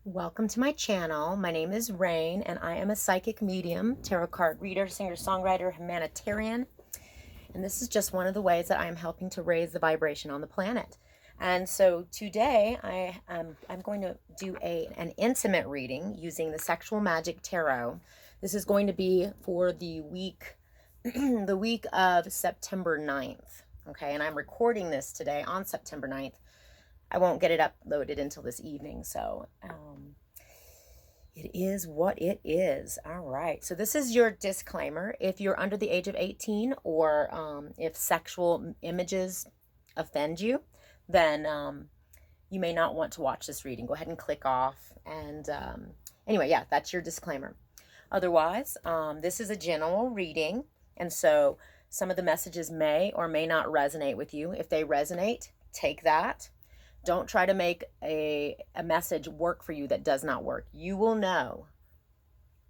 Welcome to my channel. My name is Rain, and I am a psychic medium, tarot card reader, singer-songwriter, humanitarian. And this is just one of the ways that I am helping to raise the vibration on the planet. And so today I'm going to do an intimate reading using the Sexual Magic Tarot. This is going to be for the week, the week of September 9th. Okay, and I'm recording this today on September 9th. I won't get it uploaded until this evening, so it is what it is. All right, so this is your disclaimer. If you're under the age of 18 or if sexual images offend you, then you may not want to watch this reading. Go ahead and click off. And anyway, yeah, that's your disclaimer. Otherwise, this is a general reading, and so some of the messages may or may not resonate with you. If they resonate, take that. Don't try to make a message work for you that does not work. You will know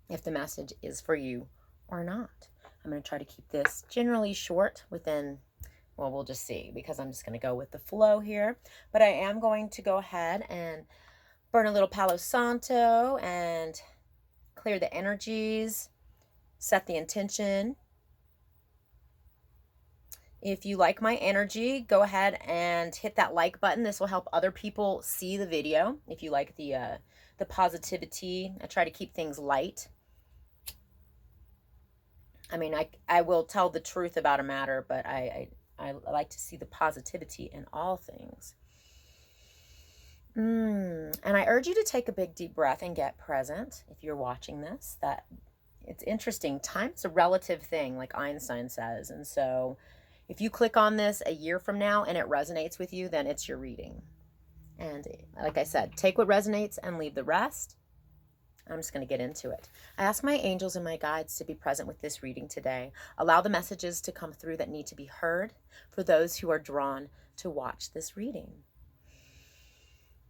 if the message is for you or not. I'm going to try to keep this generally short within, well, we'll just see, because I'm just going to go with the flow here. But I am going to go ahead and burn a little Palo Santo and clear the energies, set the intention. If you like my energy, go ahead and hit that like button. This will help other people see the video. If you like the positivity, I try to keep things light. I mean, I will tell the truth about a matter, but I like to see the positivity in all things. And I urge you to take a big deep breath and get present. If you're watching this, that it's interesting. Time's a relative thing, like Einstein says, and so if you click on this a year from now and it resonates with you, then it's your reading. And like I said, take what resonates and leave the rest. I'm just going to get into it. I ask my angels and my guides to be present with this reading today. Allow the messages to come through that need to be heard for those who are drawn to watch this reading.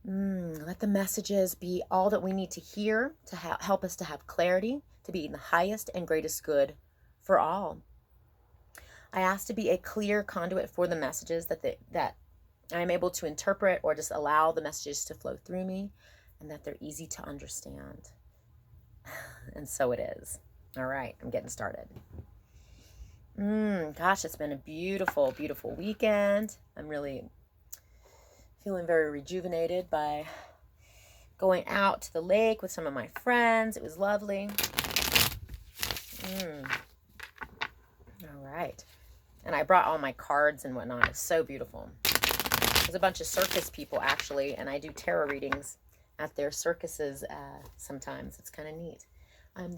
Let the messages be all that we need to hear to help us to have clarity, to be in the highest and greatest good for all. I ask to be a clear conduit for the messages that I'm able to interpret, or just allow the messages to flow through me, and that they're easy to understand. And so it is. All right, I'm getting started. Gosh, it's been a beautiful, beautiful weekend. I'm really feeling very rejuvenated by going out to the lake with some of my friends. It was lovely. All right. And I brought all my cards and whatnot. It's so beautiful. There's a bunch of circus people, actually, and I do tarot readings at their circuses sometimes. It's kind of neat. I'm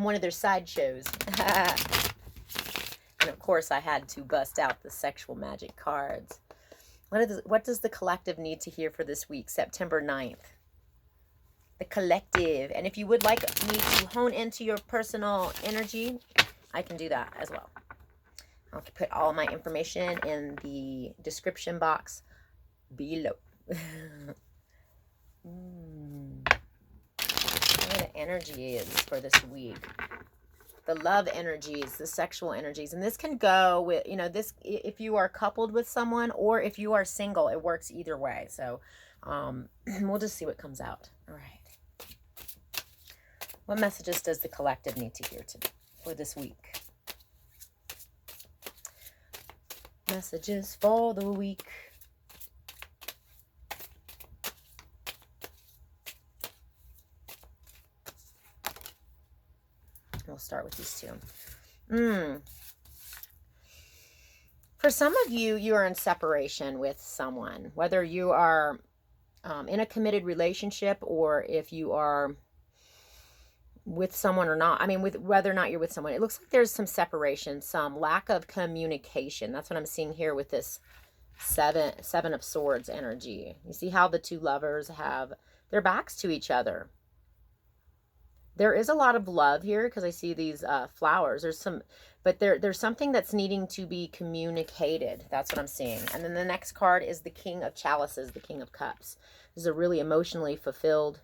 one of their sideshows. And of course, I had to bust out the sexual magic cards. What does the collective need to hear for this week, September 9th? The collective. And if you would like me to hone into your personal energy, I can do that as well. I'll put all my information in the description box below. What the energy is for this week. The love energies, the sexual energies. And this can go with, this, if you are coupled with someone or if you are single, it works either way. So we'll just see what comes out. All right. What messages does the collective need to hear today for this week? Messages for the week. We'll start with these two. For some of you, you are in separation with someone, whether you are in a committed relationship or if you are with someone or not. I mean, with whether or not you're with someone, it looks like there's some separation, some lack of communication. That's what I'm seeing here with this seven of swords energy. You see how the two lovers have their backs to each other. There is a lot of love here because I see these flowers. There's something that's needing to be communicated. That's what I'm seeing. And then the next card is the King of Chalices, the King of Cups. This is a really emotionally fulfilled,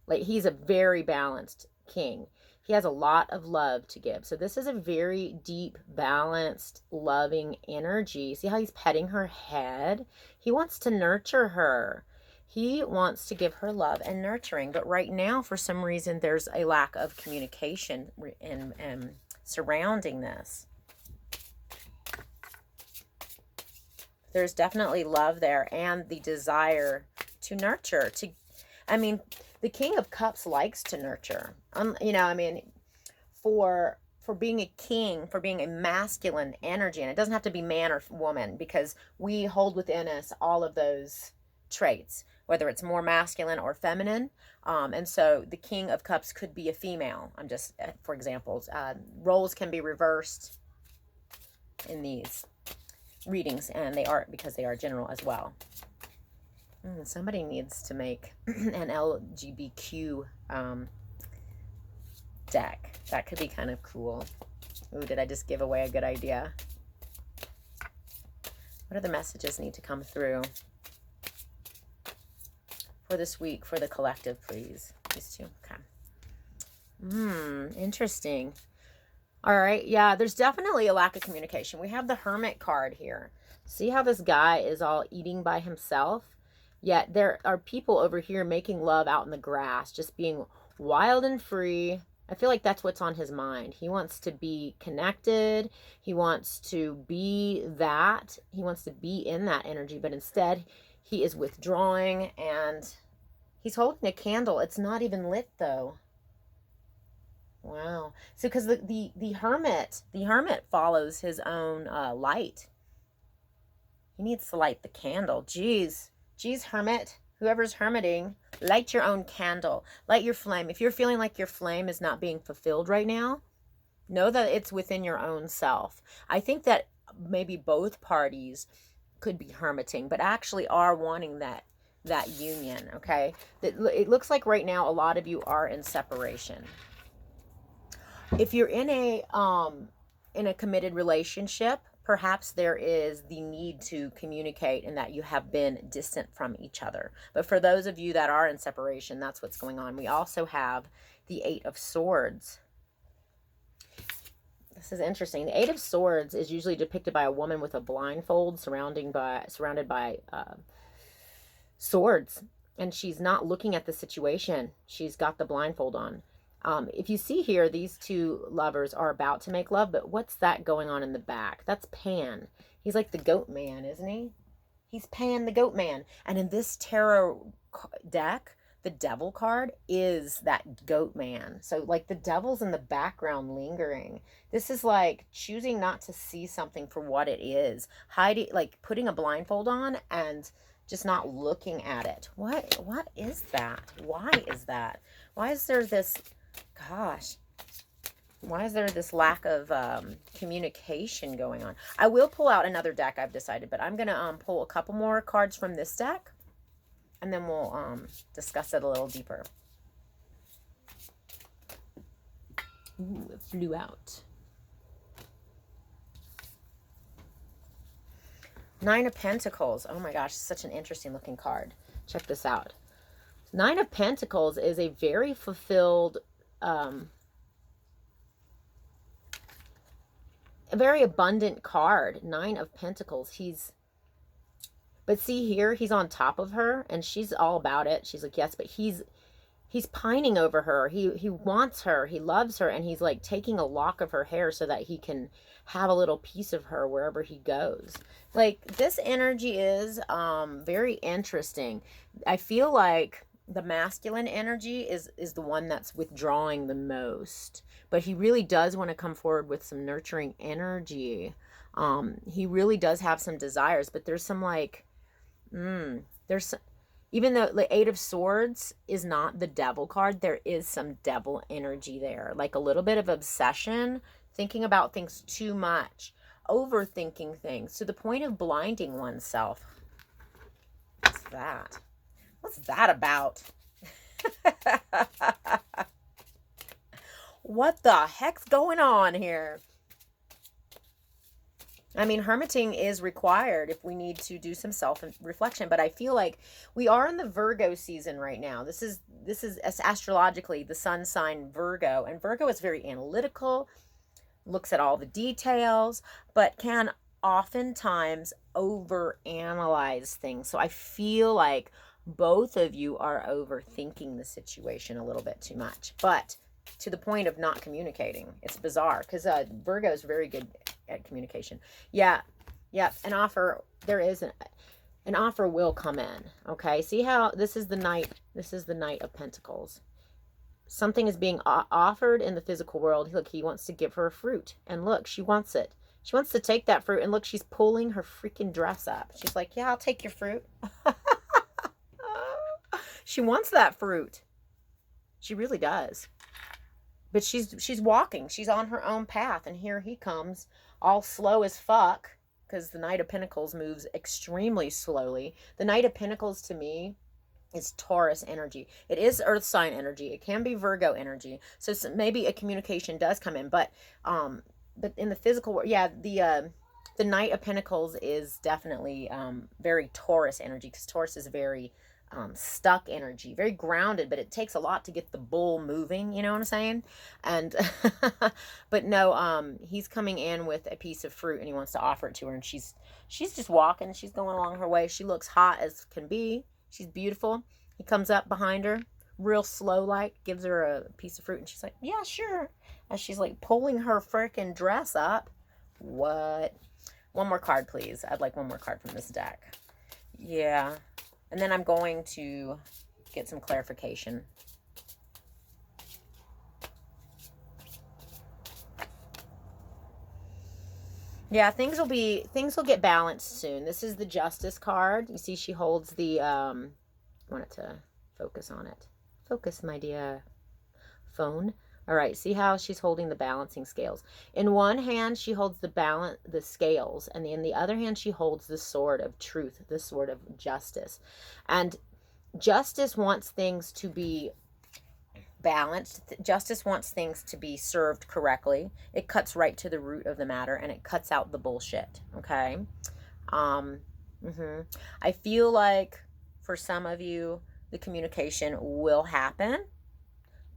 like, he's a very balanced king. He has a lot of love to give. So this is a very deep, balanced, loving energy. See how he's petting her head? He wants to nurture her. He wants to give her love and nurturing, but right now, for some reason, there's a lack of communication and surrounding this. There's definitely love there and the desire to nurture. I mean, the King of Cups likes to nurture. You know, I mean, for being a king, for being a masculine energy, and it doesn't have to be man or woman, because we hold within us all of those traits, whether it's more masculine or feminine. And so the King of Cups could be a female. I'm just, for examples, roles can be reversed in these readings, and they are, because they are general as well. Somebody needs to make an LGBTQ deck. That could be kind of cool. Ooh, did I just give away a good idea? What other messages need to come through for this week for the collective, please? These two. Okay. Interesting. All right. Yeah, there's definitely a lack of communication. We have the Hermit card here. See how this guy is all eating by himself? Yet there are people over here making love out in the grass, just being wild and free. I feel like that's what's on his mind. He wants to be connected. He wants to be that. He wants to be in that energy, but instead he is withdrawing, and he's holding a candle. It's not even lit though. Wow. So because the hermit follows his own light. He needs to light the candle. Geez, hermit. Whoever's hermiting, light your own candle. Light your flame. If you're feeling like your flame is not being fulfilled right now, know that it's within your own self. I think that maybe both parties could be hermiting, but actually are wanting that union, okay? It looks like right now a lot of you are in separation. If you're in a committed relationship, perhaps there is the need to communicate and that you have been distant from each other. But for those of you that are in separation, that's what's going on. We also have the Eight of Swords. This is interesting. The Eight of Swords is usually depicted by a woman with a blindfold surrounded by swords. And she's not looking at the situation. She's got the blindfold on. If you see here, these two lovers are about to make love, but what's that going on in the back? That's Pan. He's like the goat man, isn't he? He's Pan, the goat man. And in this tarot deck, the devil card is that goat man. So like the devil's in the background lingering. This is like choosing not to see something for what it is. Hiding, like putting a blindfold on and just not looking at it. What is that? Why is that? Why is there this... Gosh, why is there this lack of communication going on? I will pull out another deck, I've decided, but I'm going to pull a couple more cards from this deck, and then we'll discuss it a little deeper. Ooh, it flew out. Nine of Pentacles. Oh my gosh, such an interesting looking card. Check this out. Nine of Pentacles is a very fulfilled... a very abundant card. Nine of Pentacles. But see here, he's on top of her and she's all about it. She's like, yes, but he's pining over her. He wants her. He loves her. And he's like taking a lock of her hair so that he can have a little piece of her wherever he goes. Like this energy is very interesting. I feel like the masculine energy is the one that's withdrawing the most, but he really does want to come forward with some nurturing energy. He really does have some desires, but there's some like, even though the Eight of Swords is not the devil card, there is some devil energy there, like a little bit of obsession, thinking about things too much, overthinking things to the point of blinding oneself. What's that? What's that about? What the heck's going on here? I mean, hermiting is required if we need to do some self-reflection, but I feel like we are in the Virgo season right now. This is astrologically the sun sign Virgo, and Virgo is very analytical, looks at all the details, but can oftentimes overanalyze things. So I feel like both of you are overthinking the situation a little bit too much, but to the point of not communicating. It's bizarre because Virgo is very good at communication. Yeah, yep. An offer, there is an offer will come in. Okay, see how this is the Knight. This is the Knight of Pentacles. Something is being offered in the physical world. Look, he wants to give her a fruit, and look, she wants it. She wants to take that fruit, and look, she's pulling her freaking dress up. She's like, yeah, I'll take your fruit. She wants that fruit. She really does. But she's walking. She's on her own path, and here he comes, all slow as fuck, because the Knight of Pentacles moves extremely slowly. The Knight of Pentacles, to me, is Taurus energy. It is earth sign energy. It can be Virgo energy. So maybe a communication does come in, but in the physical world, yeah, the Knight of Pentacles is definitely very Taurus energy, because Taurus is very stuck energy, very grounded, but it takes a lot to get the bull moving, you know what I'm saying? And but no, he's coming in with a piece of fruit, and he wants to offer it to her, and she's just walking, she's going along her way. She looks hot as can be. She's beautiful. He comes up behind her, real slow, like, gives her a piece of fruit, and she's like, yeah, sure. As she's like pulling her freaking dress up. What? One more card, please. I'd like one more card from this deck. Yeah. And then I'm going to get some clarification. Yeah, things will get balanced soon. This is the Justice card. You see she holds the I want it to focus on it. Focus, my dear phone. All right, see how she's holding the balancing scales. In one hand, she holds the scales, and in the other hand, she holds the sword of truth, the sword of justice. And justice wants things to be balanced. Justice wants things to be served correctly. It cuts right to the root of the matter, and it cuts out the bullshit, okay? I feel like for some of you, the communication will happen.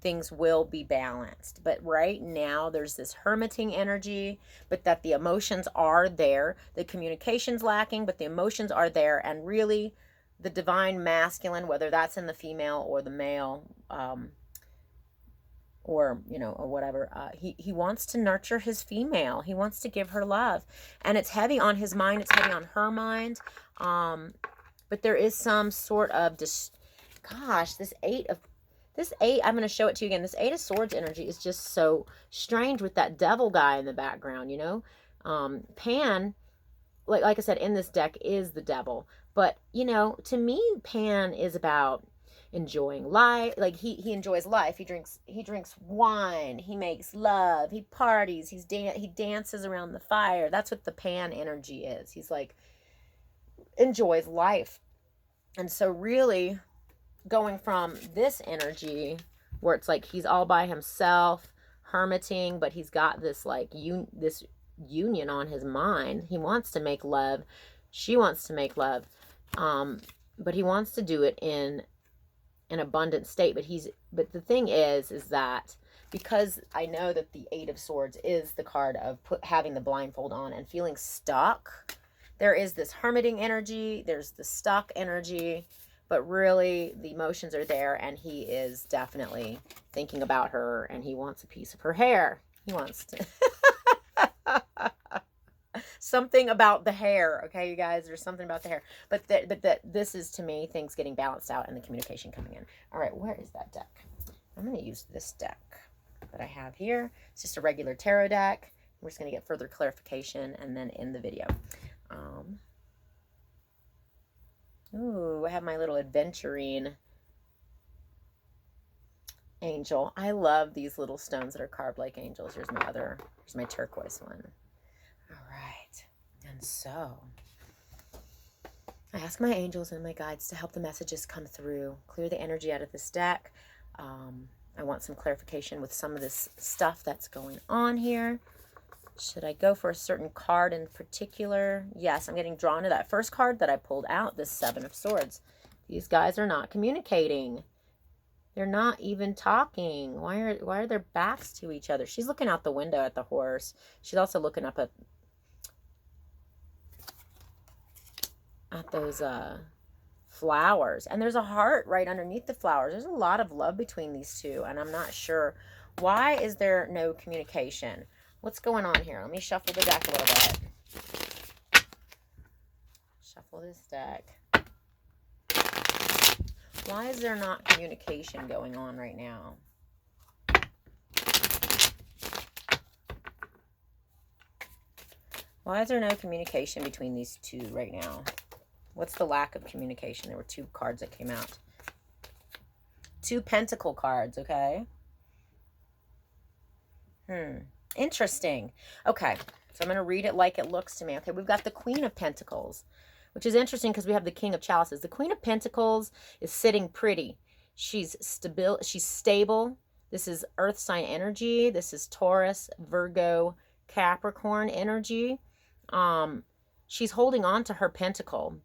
Things will be balanced. But right now, there's this hermiting energy, but that the emotions are there. The communication's lacking, but the emotions are there. And really, the divine masculine, whether that's in the female or the male, or, you know, or whatever, he wants to nurture his female. He wants to give her love. And it's heavy on his mind. It's heavy on her mind. But there is some sort of, gosh, this eight, I'm going to show it to you again. This Eight of Swords energy is just so strange with that devil guy in the background, you know? Pan, like I said, in this deck is the devil. But, you know, to me, Pan is about enjoying life. Like, he enjoys life. He drinks wine. He makes love. He parties. He dances around the fire. That's what the Pan energy is. He's like, enjoys life. And so really, going from this energy where it's like he's all by himself, hermiting, but he's got this like this union on his mind. He wants to make love. She wants to make love. But he wants to do it in an abundant state. But the thing is that because I know that the Eight of Swords is the card of having the blindfold on and feeling stuck, there is this hermiting energy. There's the stuck energy. But really, the emotions are there, and he is definitely thinking about her, and he wants a piece of her hair. He wants to... something about the hair, okay, you guys? There's something about the hair. But this is, to me, things getting balanced out and the communication coming in. All right, where is that deck? I'm going to use this deck that I have here. It's just a regular tarot deck. We're just going to get further clarification and then end the video. Ooh, I have my little adventuring angel. I love these little stones that are carved like angels. Here's my turquoise one. All right. And so I ask my angels and my guides to help the messages come through, clear the energy out of this deck. I want some clarification with some of this stuff that's going on here. Should I go for a certain card in particular? Yes, I'm getting drawn to that first card that I pulled out, this Seven of Swords. These guys are not communicating. They're not even talking. Why are their backs to each other? She's looking out the window at the horse. She's also looking up at those flowers. And there's a heart right underneath the flowers. There's a lot of love between these two, and I'm not sure. Why is there no communication? What's going on here? Let me shuffle the deck a little bit. Shuffle this deck. Why is there not communication going on right now? Why is there no communication between these two right now? What's the lack of communication? There were two cards that came out. Two pentacle cards, okay? Interesting. Okay, so I'm going to read it like it looks to me. Okay, we've got the Queen of Pentacles, which is interesting because we have the King of Chalices. The Queen of Pentacles is sitting pretty. She's stable. This is Earth sign energy. This is Taurus, Virgo, Capricorn energy. She's holding on to her pentacle.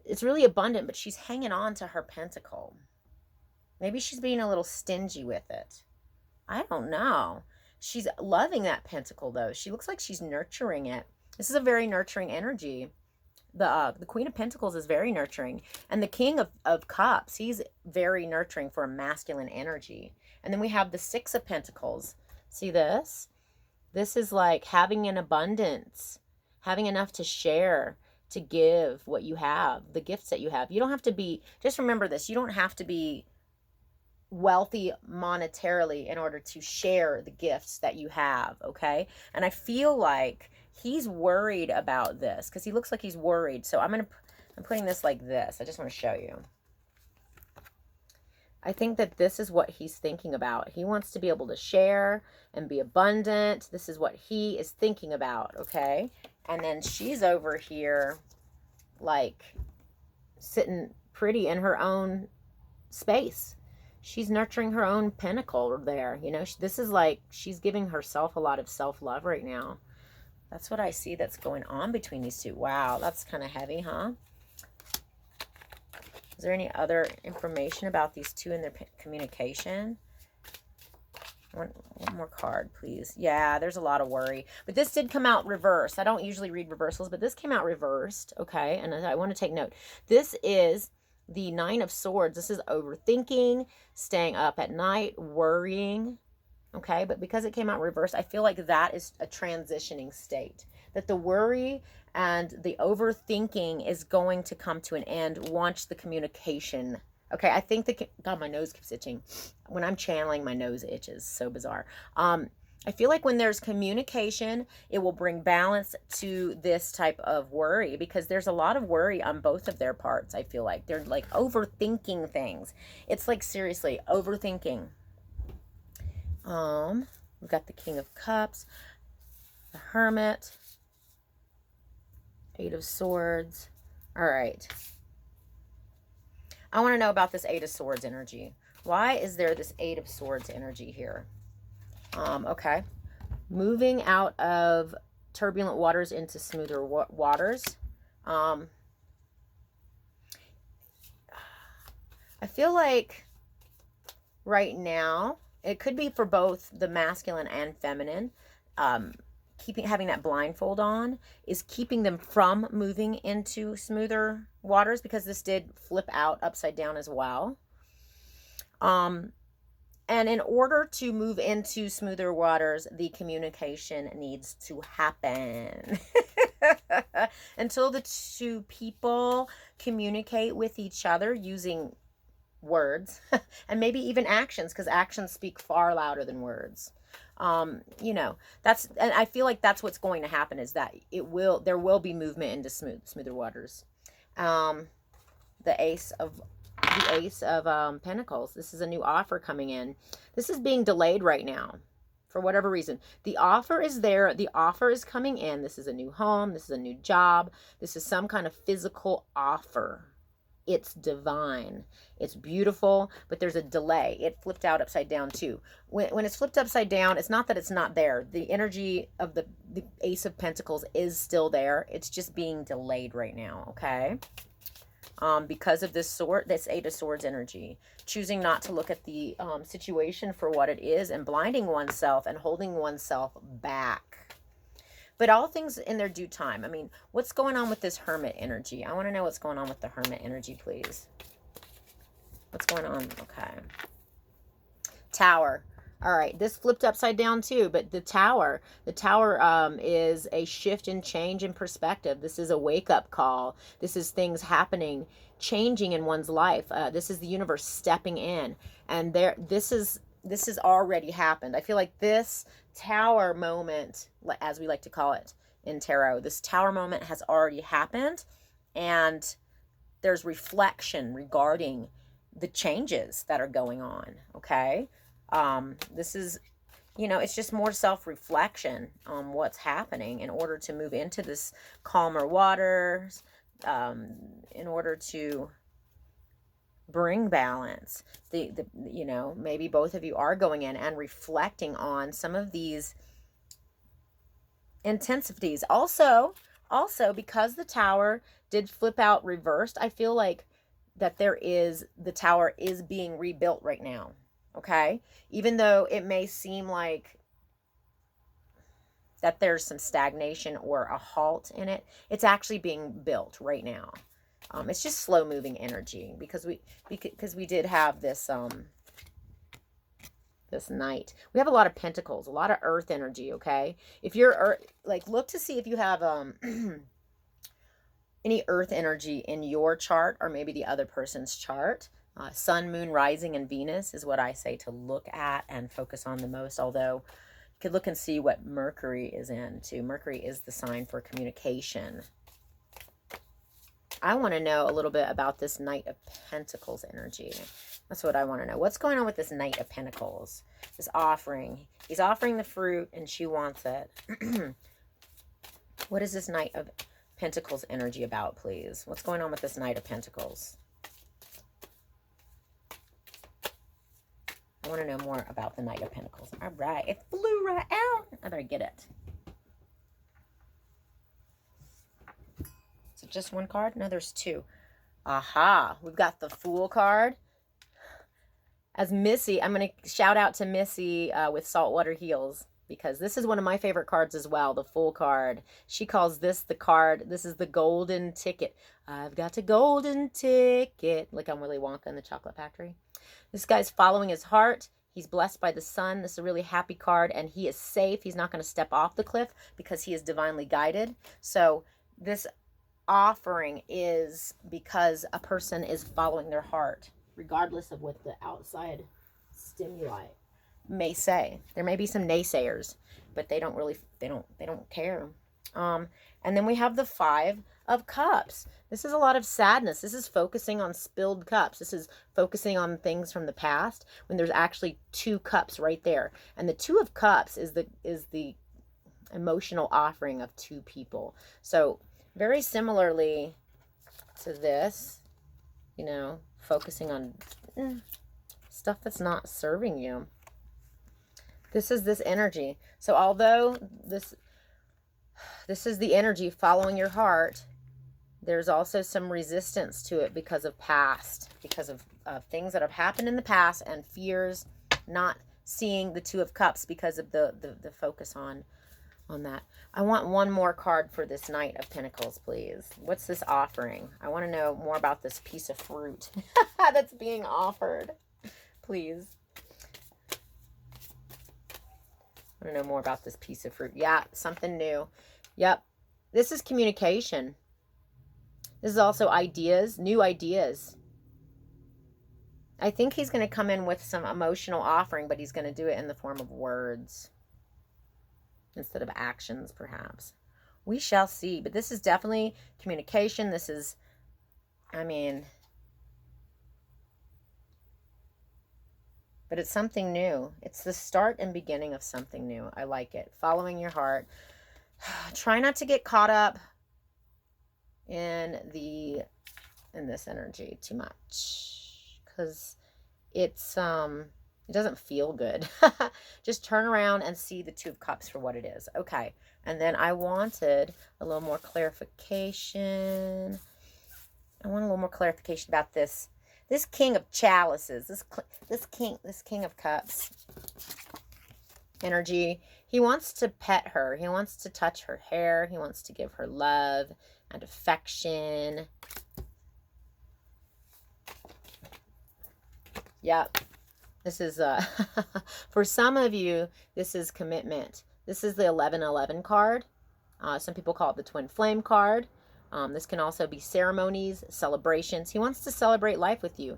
It's really abundant, but she's hanging on to her pentacle. Maybe she's being a little stingy with it. I don't know. She's loving that pentacle, though. She looks like she's nurturing it. This is a very nurturing energy. The Queen of Pentacles is very nurturing. And the King of Cups, he's very nurturing for a masculine energy. And then we have the Six of Pentacles. See this? This is like having an abundance, having enough to share, to give what you have, the gifts that you have. You don't have to be, just remember this, you don't have to be wealthy monetarily in order to share the gifts that you have, okay? And I feel like he's worried about this because he looks like he's worried. So I'm putting this like this. I just want to show you. I think that this is what he's thinking about. He wants to be able to share and be abundant. This is what he is thinking about, okay? And then she's over here, like, sitting pretty in her own space. She's nurturing her own pinnacle there. You know, this is like she's giving herself a lot of self-love right now. That's what I see that's going on between these two. Wow, that's kind of heavy, huh? Is there any other information about these two in their communication? One more card, please. Yeah, there's a lot of worry. But this did come out reversed. I don't usually read reversals, but this came out reversed, okay? And I want to take note. This is the Nine of Swords. This is overthinking, staying up at night, worrying, okay? But because it came out reversed, I feel like that is a transitioning state. That the worry and the overthinking is going to come to an end once the communication. Okay, I think God, my nose keeps itching. When I'm channeling, my nose itches. So bizarre. I feel like when there's communication, it will bring balance to this type of worry because there's a lot of worry on both of their parts. I feel like they're like overthinking things. It's like seriously overthinking. We've got the King of Cups, the Hermit, Eight of Swords. All right. I want to know about this Eight of Swords energy. Why is there this Eight of Swords energy here? Okay. Moving out of turbulent waters into smoother waters. I feel like right now, it could be for both the masculine and feminine. Having that blindfold on is keeping them from moving into smoother waters because this did flip out upside down as well. And in order to move into smoother waters, the communication needs to happen. Until the two people communicate with each other using words and maybe even actions, because actions speak far louder than words. You know, and I feel like that's what's going to happen is that there will be movement into smoother waters. The Ace of Pentacles. This is a new offer coming in. This is being delayed right now for whatever reason. The offer is there. The offer is coming in. This is a new home. This is a new job. This is some kind of physical offer. It's divine. It's beautiful, but there's a delay. It flipped out upside down too. When it's flipped upside down, it's not that it's not there. The energy of the Ace of Pentacles is still there. It's just being delayed right now, okay? Because of this Eight of Swords energy, choosing not to look at the situation for what it is and blinding oneself and holding oneself back. But all things in their due time. I mean, what's going on with this Hermit energy? I want to know what's going on with the Hermit energy, please. What's going on? Okay. Tower. All right, this flipped upside down too, but the tower is a shift and change in perspective. This is a wake-up call. This is things happening, changing in one's life. This is the universe stepping in, and this has already happened. I feel like this tower moment, as we like to call it in tarot, this tower moment has already happened, and there's reflection regarding the changes that are going on, okay? This is, it's just more self-reflection on what's happening in order to move into this calmer waters, in order to bring balance. Maybe both of you are going in and reflecting on some of these intensities. Also, because the tower did flip out reversed, I feel like that the tower is being rebuilt right now. Okay, even though it may seem like that there's some stagnation or a halt in it, it's actually being built right now. It's just slow moving energy because we did have this this Knight. We have a lot of Pentacles, a lot of Earth energy. Okay, if you're look to see if you have any Earth energy in your chart or maybe the other person's chart. Sun, Moon, Rising, and Venus is what I say to look at and focus on the most, although you could look and see what Mercury is in too. Mercury is the sign for communication. I want to know a little bit about this Knight of Pentacles energy. That's what I want to know. What's going on with this Knight of Pentacles? This offering. He's offering the fruit and she wants it. What is this Knight of Pentacles energy about, please? What's going on with this Knight of Pentacles? I want to know more about the Knight of Pentacles. All right. It flew right out. I better get it. Is it just one card? No, there's two. Aha. We've got the Fool card. As Missy, I'm going to shout out to Missy with Saltwater Heels, because this is one of my favorite cards as well, the Fool card. She calls this the card, this is the golden ticket. I've got a golden ticket. Like I'm Willy Wonka in the Chocolate Factory. This guy's following his heart. He's blessed by the sun. This is a really happy card, and he is safe. He's not going to step off the cliff because he is divinely guided. So this offering is because a person is following their heart, regardless of what the outside stimuli may say. There may be some naysayers, but they don't care. And then we have the Five of Cups. This is a lot of sadness. This is focusing on spilled cups. This is focusing on things from the past when there's actually two cups right there. And the Two of Cups is the emotional offering of two people. So very similarly to this, focusing on stuff that's not serving you. This is this energy. So although this is the energy following your heart, there's also some resistance to it because of things that have happened in the past and fears, not seeing the Two of Cups because of the focus on that. I want one more card for this Knight of Pentacles, please. What's this offering? I want to know more about this piece of fruit that's being offered, please. I want to know more about this piece of fruit. Yeah, something new. Yep. This is communication. This is also ideas, new ideas. I think he's going to come in with some emotional offering, but he's going to do it in the form of words instead of actions, perhaps. We shall see. But this is definitely communication. This is, but it's something new. It's the start and beginning of something new. I like it. Following your heart. Try not to get caught up in this energy too much, because it doesn't feel good. Just turn around and see the Two of Cups for what it is. Okay. And then I wanted a little more clarification. I want a little more clarification about this King of Chalices, this King of Cups energy. He wants to pet her. He wants to touch her hair. He wants to give her love and affection. Yep. This is, for some of you, this is commitment. This is the 1111 card. Some people call it the twin flame card. This can also be ceremonies, celebrations. He wants to celebrate life with you.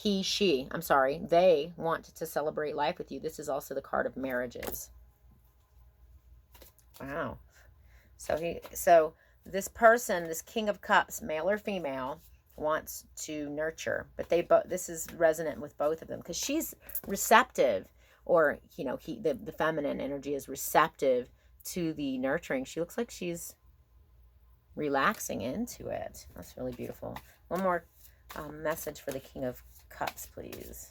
They want to celebrate life with you. This is also the card of marriages. Wow. So this person, this King of Cups, male or female, wants to nurture, but this is resonant with both of them because she's receptive, or the feminine energy is receptive to the nurturing. She looks like she's relaxing into it. That's really beautiful. One more message for the King of Cups, please.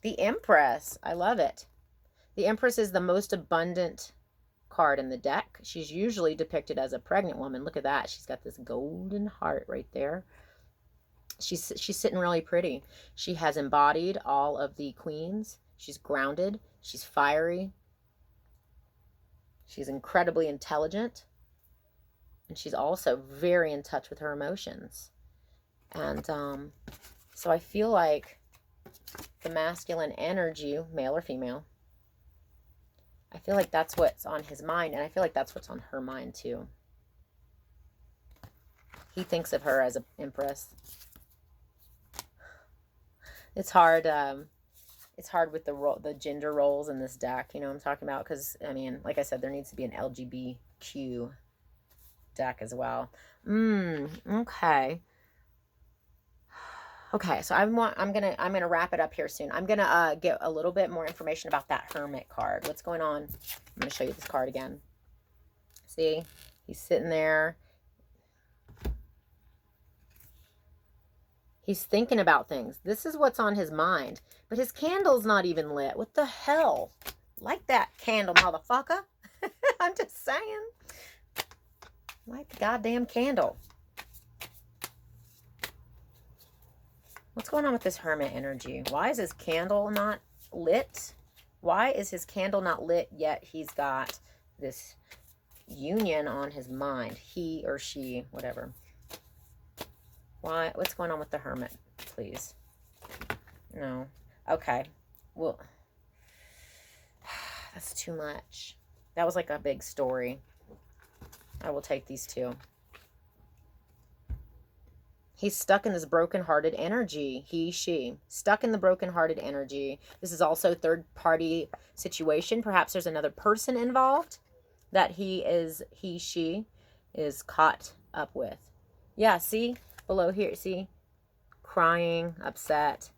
The Empress. I love it. The Empress is the most abundant card in the deck. She's usually depicted as a pregnant woman. Look at that. She's got this golden heart right there. She's sitting really pretty. She has embodied all of the queens. She's grounded. She's fiery. She's incredibly intelligent. And she's also very in touch with her emotions. And so I feel like the masculine energy, male or female, I feel like that's what's on his mind, and I feel like that's what's on her mind too. He thinks of her as an empress. It's hard. It's hard with the gender roles in this deck. You know what I'm talking about? Because I mean, like I said, there needs to be an LGBTQ deck as well. Okay. Okay, so I'm gonna wrap it up here soon. I'm gonna get a little bit more information about that Hermit card. What's going on? I'm gonna show you this card again. See, he's sitting there. He's thinking about things. This is what's on his mind. But his candle's not even lit. What the hell? Light that candle, motherfucker. I'm just saying. Light the goddamn candle. What's going on with this Hermit energy? Why is his candle not lit? Why is his candle not lit yet he's got this union on his mind? He or she, whatever. Why? What's going on with the Hermit, please? No. Okay. Well, that's too much. That was like a big story. I will take these two. He's stuck in this broken-hearted energy. He, she. Stuck in the broken-hearted energy. This is also a third-party situation. Perhaps there's another person involved that he, she is caught up with. Yeah, see? Below here, see? Crying, upset,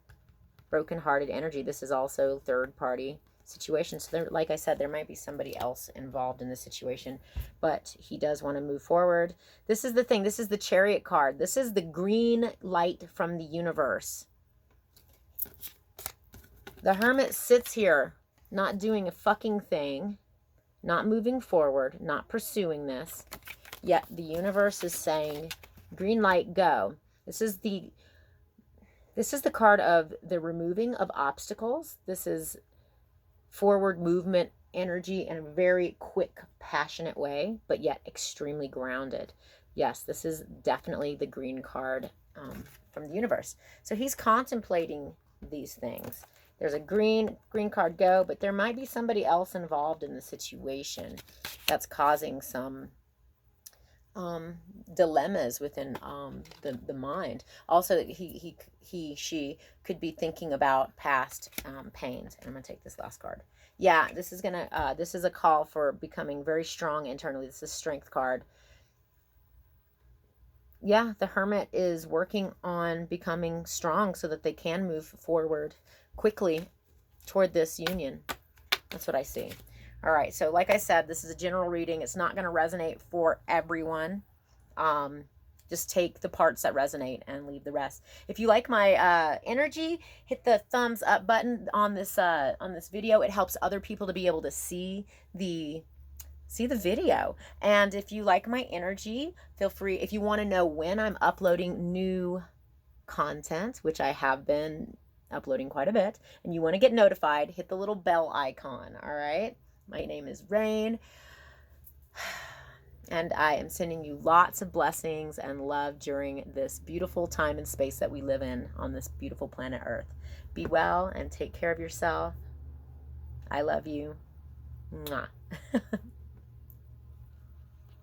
broken-hearted energy. This is also third-party situation. So there, like I said, there might be somebody else involved in this situation, but he does want to move forward. This is the thing. This is the Chariot card. This is the green light from the universe. The Hermit sits here not doing a fucking thing, not moving forward, not pursuing this, yet the universe is saying, green light, go. This is the card of the removing of obstacles. This is forward movement energy in a very quick, passionate way, but yet extremely grounded. Yes, this is definitely the green card from the universe. So he's contemplating these things. There's a green card, go, but there might be somebody else involved in the situation that's causing some dilemmas within the mind. Also, she could be thinking about past pains. And I'm gonna take this last card. Yeah, this is a call for becoming very strong internally. This is a strength card. Yeah, the Hermit is working on becoming strong so that they can move forward quickly toward this union. That's what I see. All right, so like I said, this is a general reading. It's not going to resonate for everyone. Just take the parts that resonate and leave the rest. If you like my energy, hit the thumbs up button on this video. It helps other people to be able to see the video. And if you like my energy, feel free, if you want to know when I'm uploading new content, which I have been uploading quite a bit, and you want to get notified, hit the little bell icon, all right? My name is Rain, and I am sending you lots of blessings and love during this beautiful time and space that we live in on this beautiful planet Earth. Be well and take care of yourself. I love you. Mwah.